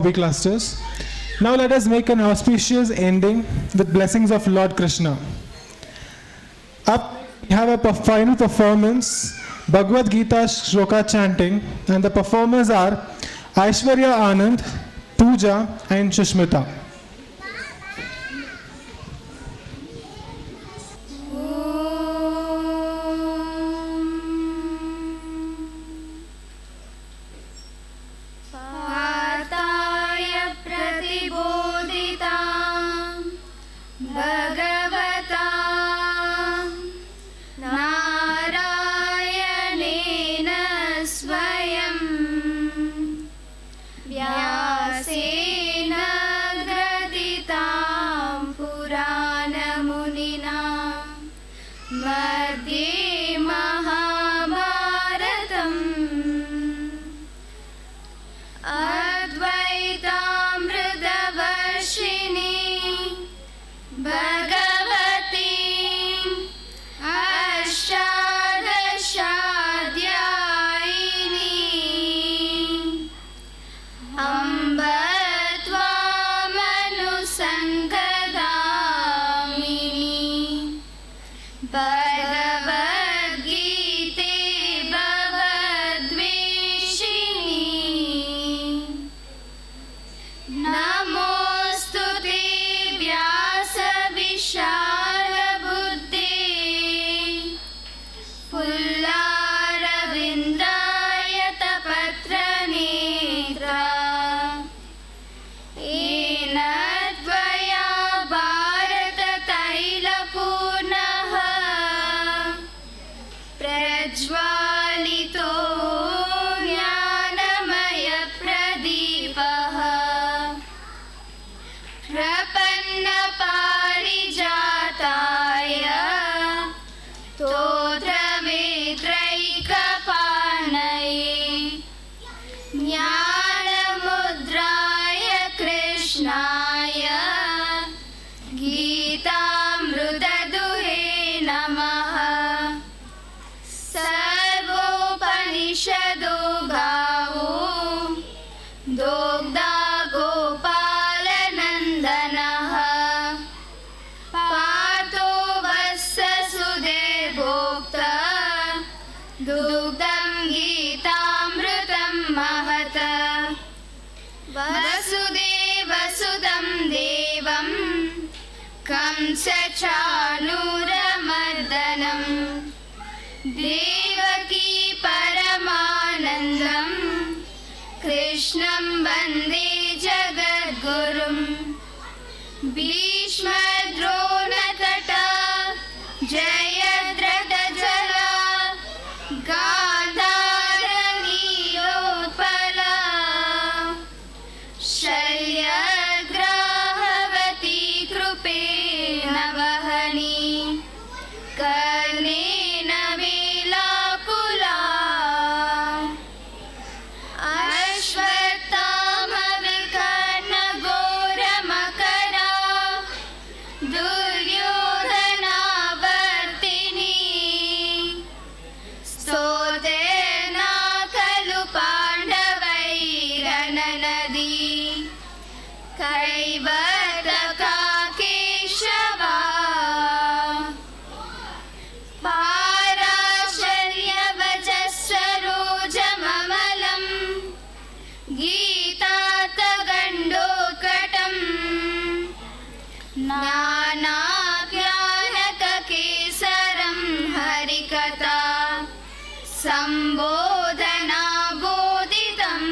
hobby clusters. Now let us make an auspicious ending with blessings of Lord Krishna. Up we have a final performance, Bhagavad Gita Shloka chanting, and the performers are Aishwarya Anand, Pooja and Shushmita. कंसचाणूरमर्दनं Devaki परमानन्दं कृष्णं वन्दे जगद्गुरुं भीष्मद्रोणतटा जयद्रथजला गान्धारनीलोत्पला शल्यग्राहवती कृपेण वहनी कर्णेन वेलाकुला अश्वत्थामविकर्णघोरमकरा दुर्योधनावर्तिनी स्तोतेर्ना खलु पाण्डवैरननदी कैवर्तका केशवा पाराशर्यवचस्सरोजममलं गीतार्थगण्डोत्कटं नानाज्ञानककेसरं हरिकथा सम्बोधना बोधितम्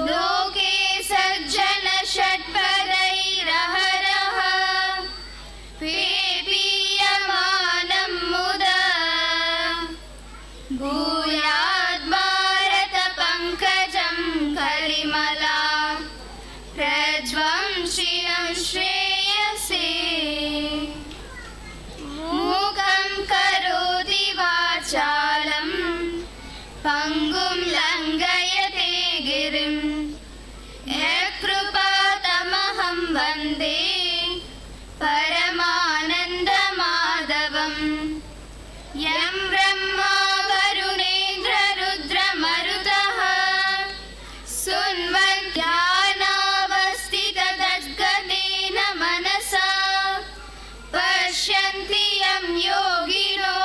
लोके सज्जन षट्पदैरहरः पेपीयमानं मुदा भूयाद् भारत पङ्कजं कलिमला प्रज्वं श्रियं ध्यानावस्थिततद्गतेन मनसा पश्यन्ति यं योगिनो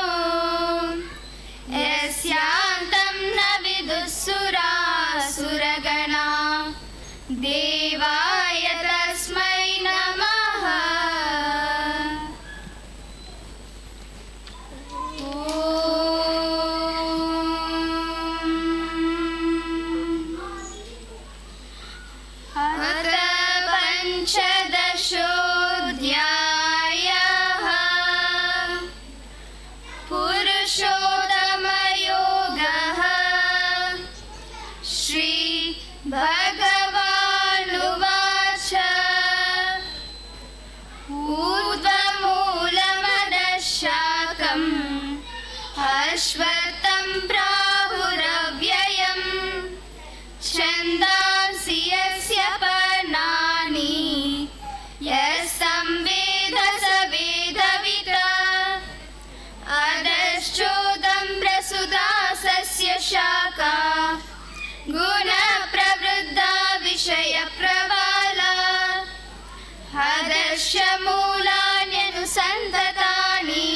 यस्यान्तं न विदुःसुरासुरगणा देवाय तस्मै नमः। अथ पञ्चदशोऽध्यायः पुरुषोत्तमयोगः। श्रीभगवानुवाच ऊर्ध्वमूलमदशाकम् अश्वत्थं प्राहुरव्ययम् छन्दांसि यस्य पर्णानि यस्तं वेद स वेदवित् अधश्चोदं प्रसुता सस्य शाखा गुणप्रवृद्धा विषयप्रवाला अधश्च मूलान्यनुसन्ततानि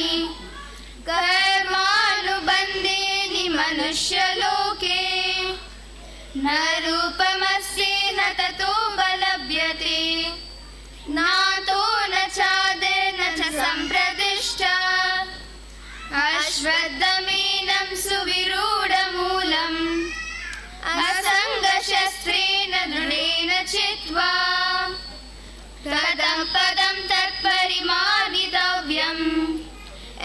कर्मानुबन्धेनि मनुष्यलोके न रूपमस्ति न ततोपलभ्यते नातो न चादिर्न च सम्प्रतिष्ठा अश्वत्थमेनं सुविरूढमूलम् असङ्गशस्त्रेण दृढेन चित्वा कदं पदं तत्परिमार्गितव्यम्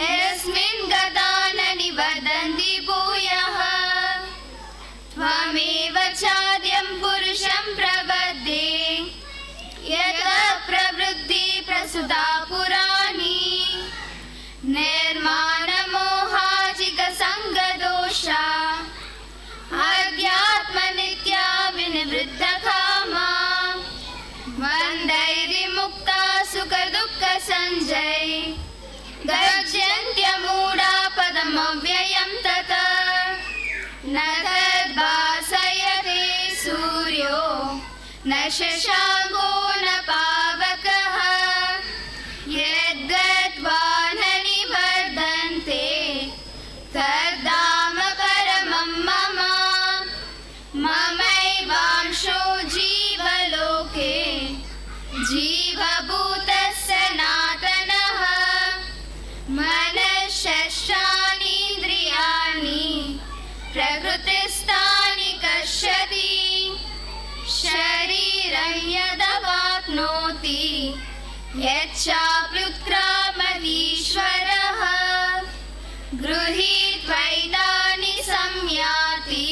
यस्मिन् गता न निबध्नन्ति भूयः त्वमेव चाद्यं पुरुषं प्रपद्ये यतः प्रवृत्ति प्रसुता पुराणी निर्माणमोहाजितसङ्गदोषा अध्यात्मनित्या विनिवृद्धकामा द्वन्द्वैर्विमुक्ता सुखदुःखसञ्जय गर्जन्त्यमूढा पदमव्ययं ततः न तद्भासयते सूर्यो न शशाङ्को न पावकः यद्गत्वा न निवर्धन्ते तद्धाम परमं मम ममैवांशो जीवलोके जीवभूतः सनातनः मनश्शस्त्राणीन्द्रियाणि प्रकृतिस्थानि कष्यति शरीरं यदवाप्नोति यच्चाप्युत्क्रामतीश्वरः गृहीत्वैतानि संयाति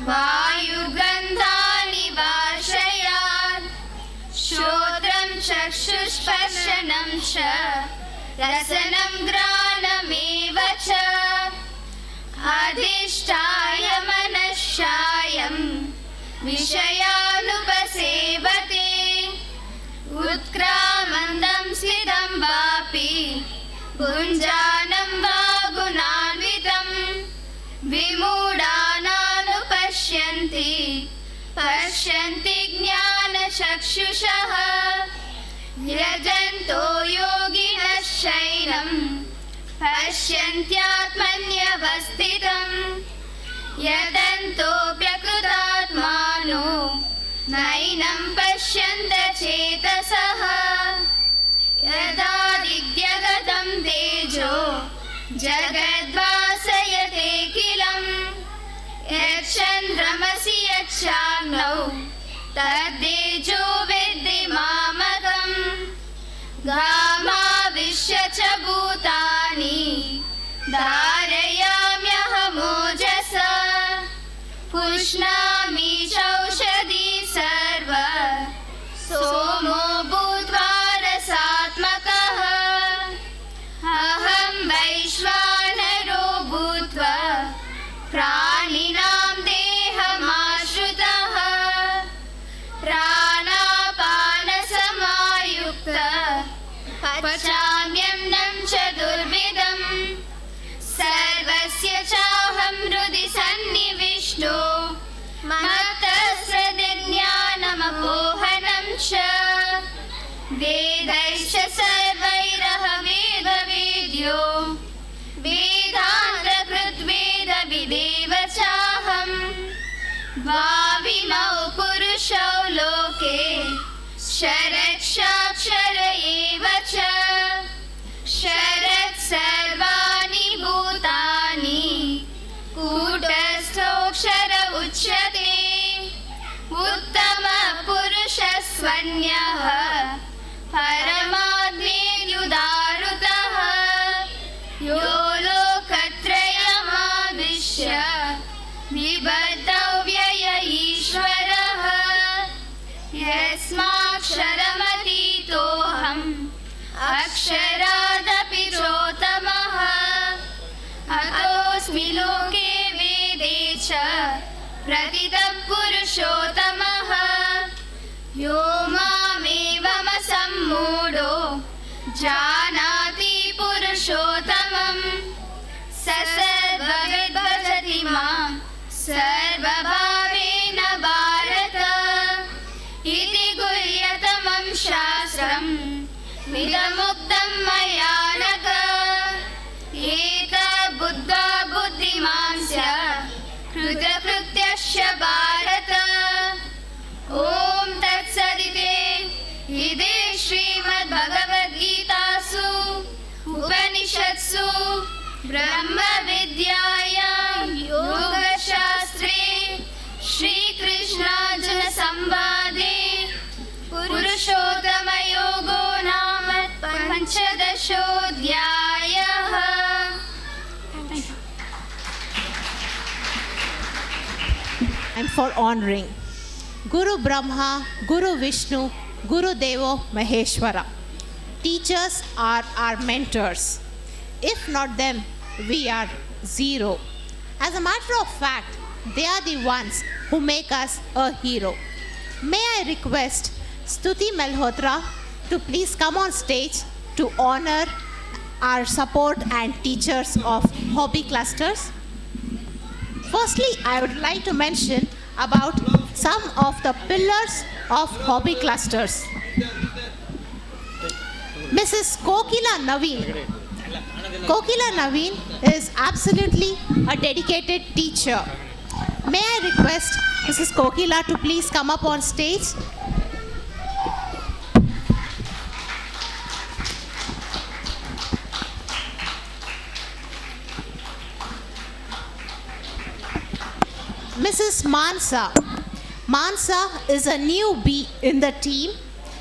वायुर्गन्धानि वाशयात् श्रोत्रं चक्षुस्पर्शनं च रसनं घ्राणमेव च अधिष्ठाय मनश्चायं विषयानुपसेवते उत्क्रामन्दं स्थितं वापि भुञ्जानं वा गुणान्वितं विमूढानानुपश्यन्ति पश्यन्ति ज्ञानचक्षुषः यजन्तो योगिनश्चैनं पश्यन्त्यात्मन्यवस्थितम् यदन्तोऽप्यकृतात्मानो नैनं पश्यन्त चेतसः यदादित्यगतं तेजो जगद्भासयतेऽखिलम् यच्चन्द्रमसि यच्चाग्नौ तद्तेजो विद्धि मामकम् गामाविश्य च भूतानि धारयाम्यहमोजसा पुष्णामि चौषधी सर्व सोमो भूत्वा रसात्मकः अहं वैश्वानरो भूत्वा प्राणिनां देहमाश्रितः प्राणापानसमायुक्तः पचाम्यन्नं चतुर्विधम् सर्वस्य चाहं हृदि सन्निविष्टो मत्तस्रदे वेदैश्च सर्वैरह वेदवेद्यो वेदान्तकृद्वेदविदेव चाहम् द्वाविमौ पुरुषौ लोके शरक्षाक्षर एव च शरत् सर्वाणि भूतानि कूटस्थोऽक्षर उच्यते उत्तमपुरुषस्वन्यः परमात्मेत्युदाहृतः यो लोकत्रयमाविश्य बिबद्धव्यय ईश्वरः यस्माक्षरमतीतोऽहम् अक्षरादपि चोत्तमः अतोऽस्मि लोके वेदे च प्रतितः पुरुषोत्तमः यो मामेवमसम्मूढो जानाति पुरुषोत्तमं स सर्वविद्भजति मां सर्वभावेन भारत इति गुह्यतमं शास्त्रम् मिदमुक्तं मया नघ एतद्बुद्ध्वा बुद्धिमान् स्यात् कृतकृत्यश्च भारत ॐ तत्सदिते इति श्रीमद्भगवद्गीतासु उपनिषत्सु ब्रह्मविद्यायां योगशास्त्रे श्रीकृष्णार्जुनसंवादे पुरुषोत्तमयोगो नाम पञ्चदशोऽध्यायः। And for honoring Guru Brahma, Guru Vishnu, Guru Devo Maheshwara. Teachers are our mentors. If not them, we are zero. As a matter of fact, they are the ones who make us a hero. May I request Stuti Malhotra to please come on stage to honor our support and teachers of hobby clusters. Firstly, I would like to mention about some of the pillars of hobby clusters. Mrs. Kokila Naveen. Kokila Naveen is absolutely a dedicated teacher. May I request Mrs. Kokila to please come up on stage? Mrs. Mansa. Mansa is a newbie in the team.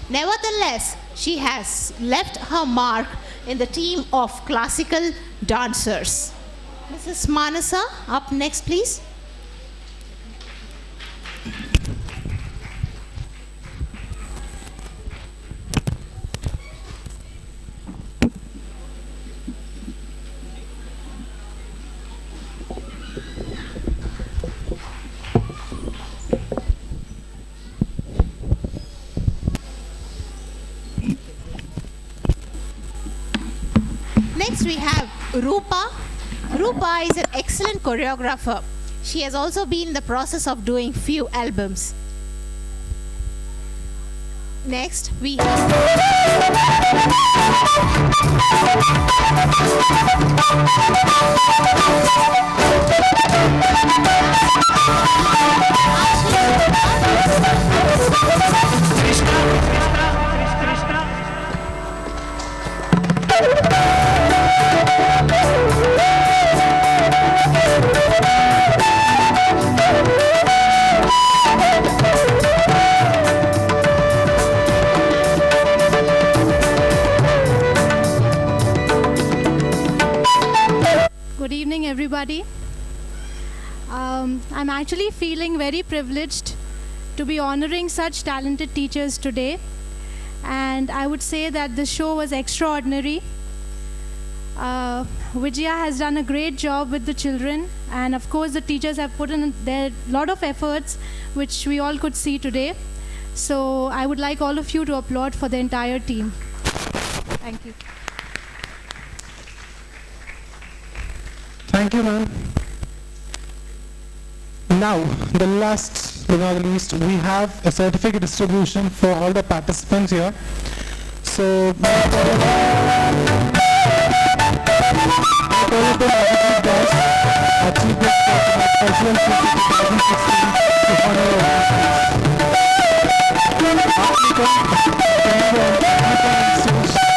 Nevertheless, she has left her mark in the team of classical dancers. Mrs. Manasa, up next, please. Next we have Rupa. Rupa is an excellent choreographer. She has also been in the process of doing few albums. Next we Good evening, everybody. I'm actually feeling very privileged to be honoring such talented teachers today. And I would say that the show was extraordinary. Vijaya has done a great job with the children. And of course, the teachers have put in their lot of efforts, which we all could see today. So I would like all of you to applaud for the entire team. Thank you. Thank you, ma'am. Now, the last but not the least, we have a certificate distribution for all the participants here. So, मैं call पे Madhuri Das achieved this cultural festival 2016 to honor our African, Congo, African and Swedish.